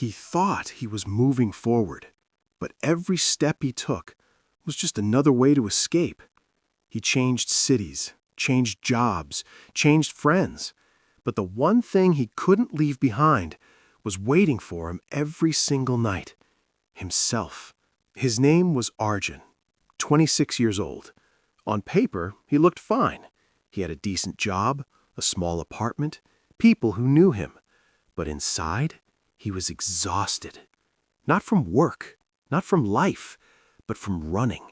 He thought he was moving forward, but every step he took was just another way to escape. He changed cities, changed jobs, changed friends, but the one thing he couldn't leave behind was waiting for him every single night: himself. His name was Arjun, 26 years old. On paper, he looked fine. He had a decent job, a small apartment, people who knew him. But inside, he was exhausted. Not from work, not from life, but from running.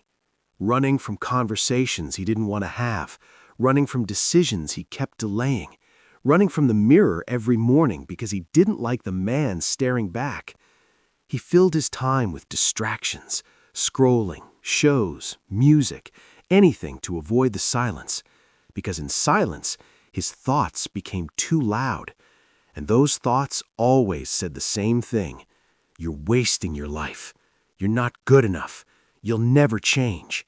Running from conversations he didn't want to have, running from decisions he kept delaying, running from the mirror every morning because he didn't like the man staring back. He filled his time with distractions, scrolling, shows, music, anything to avoid the silence, because in silence, his thoughts became too loud. And those thoughts always said the same thing: you're wasting your life. You're not good enough. You'll never change.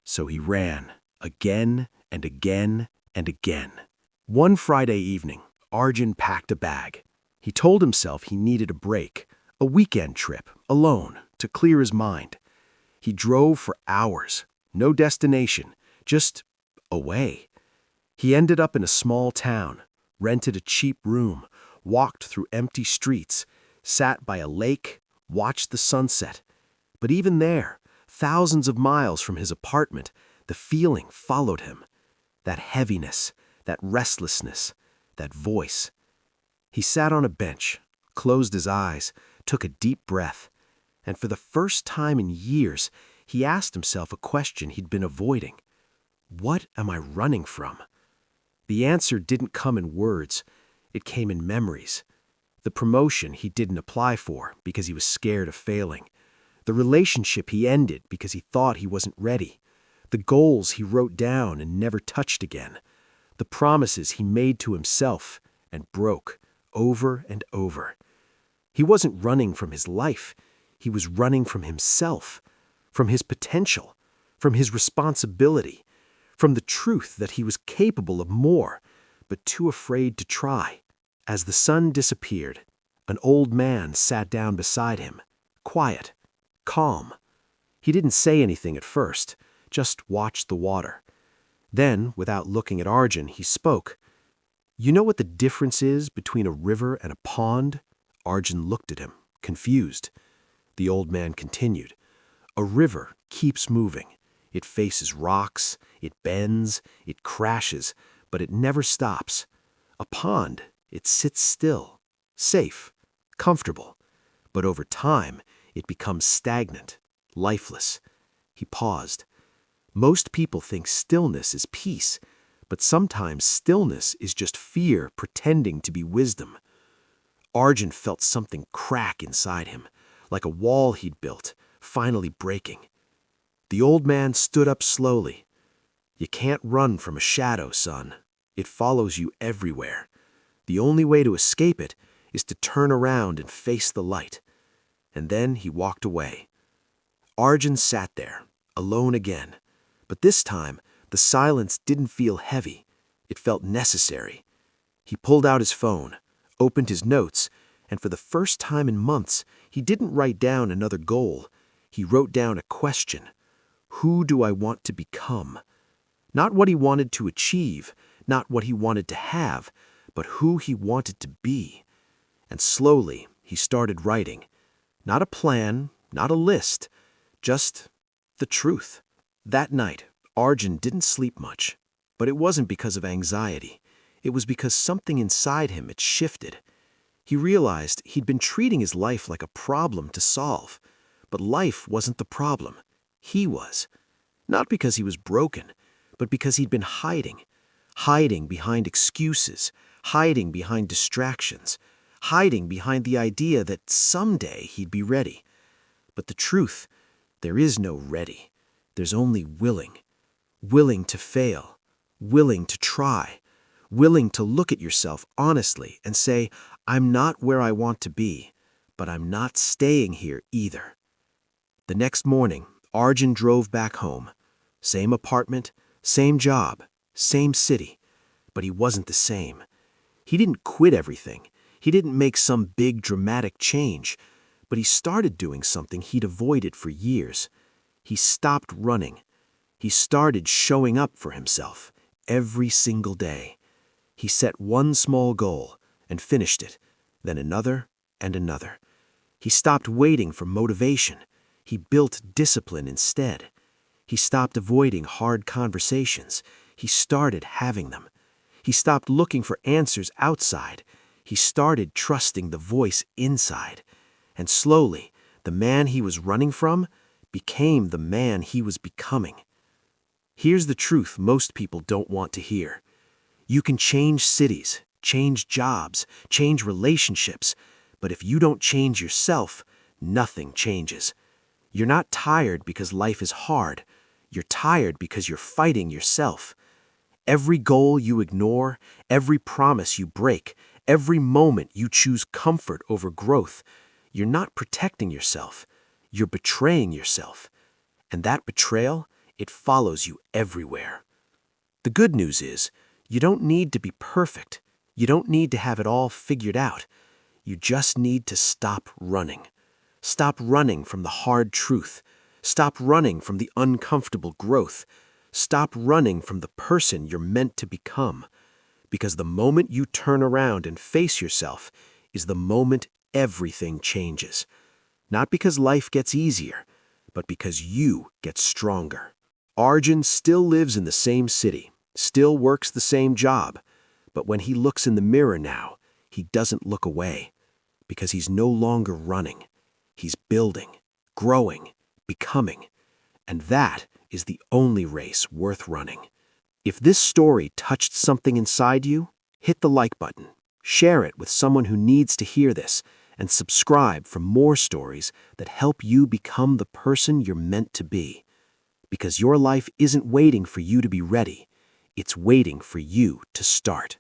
So he ran, again and again and again. One Friday evening, Arjun packed a bag. He told himself he needed a break, a weekend trip, alone, to clear his mind. He drove for hours, no destination, just away. He ended up in a small town, rented a cheap room, walked through empty streets, sat by a lake, watched the sunset. But even there, thousands of miles from his apartment, the feeling followed him. That heaviness, that restlessness, that voice. He sat on a bench, closed his eyes, took a deep breath, and for the first time in years, he asked himself a question he'd been avoiding. What am I running from? The answer didn't come in words. It came in memories. The promotion he didn't apply for because he was scared of failing. The relationship he ended because he thought he wasn't ready. The goals he wrote down and never touched again. The promises he made to himself and broke over and over. He wasn't running from his life. He was running from himself, from his potential, from his responsibility, from the truth that he was capable of more, but too afraid to try. As the sun disappeared, an old man sat down beside him, quiet, calm. He didn't say anything at first, just watched the water. Then, without looking at Arjun, he spoke. "You know what the difference is between a river and a pond?" Arjun looked at him, confused. The old man continued. "A river keeps moving. It faces rocks, it bends, it crashes, but it never stops. A pond, it sits still, safe, comfortable. But over time, it becomes stagnant, lifeless." He paused. Most people think stillness is peace, but sometimes stillness is just fear pretending to be wisdom. Arjun felt something crack inside him, like a wall he'd built, finally breaking. The old man stood up slowly. "You can't run from a shadow, son. It follows you everywhere. The only way to escape it is to turn around and face the light." And then he walked away. Arjun sat there, alone again. But this time, the silence didn't feel heavy. It felt necessary. He pulled out his phone, opened his notes, and for the first time in months, he didn't write down another goal. He wrote down a question. Who do I want to become? Not what he wanted to achieve, not what he wanted to have, but who he wanted to be. And slowly, he started writing. Not a plan, not a list, just the truth. That night, Arjun didn't sleep much, but it wasn't because of anxiety. It was because something inside him had shifted. He realized he'd been treating his life like a problem to solve, but life wasn't the problem. He was. Not because he was broken, but because he'd been hiding behind excuses, hiding behind distractions, hiding behind the idea that someday he'd be ready. But the truth, there is no ready. There's only willing. Willing to fail, willing to try, willing to look at yourself honestly and say, I'm not where I want to be, but I'm not staying here either. The next morning, Arjun drove back home. Same apartment, same job, same city, but he wasn't the same. He didn't quit everything. He didn't make some big dramatic change, but he started doing something he'd avoided for years. He stopped running. He started showing up for himself every single day. He set one small goal and finished it, then another and another. He stopped waiting for motivation. He built discipline instead. He stopped avoiding hard conversations. He started having them. He stopped looking for answers outside. He started trusting the voice inside. And slowly, the man he was running from became the man he was becoming. Here's the truth most people don't want to hear. You can change cities, change jobs, change relationships, but if you don't change yourself, nothing changes. You're not tired because life is hard. You're tired because you're fighting yourself. Every goal you ignore, every promise you break, every moment you choose comfort over growth, you're not protecting yourself. You're betraying yourself. And that betrayal, it follows you everywhere. The good news is, you don't need to be perfect. You don't need to have it all figured out. You just need to stop running. Stop running from the hard truth. Stop running from the uncomfortable growth. Stop running from the person you're meant to become. Because the moment you turn around and face yourself is the moment everything changes. Not because life gets easier, but because you get stronger. Arjun still lives in the same city, still works the same job, but when he looks in the mirror now, he doesn't look away, because he's no longer running. He's building, growing, becoming, and that is the only race worth running. If this story touched something inside you, hit the like button, share it with someone who needs to hear this, and subscribe for more stories that help you become the person you're meant to be. Because your life isn't waiting for you to be ready, it's waiting for you to start.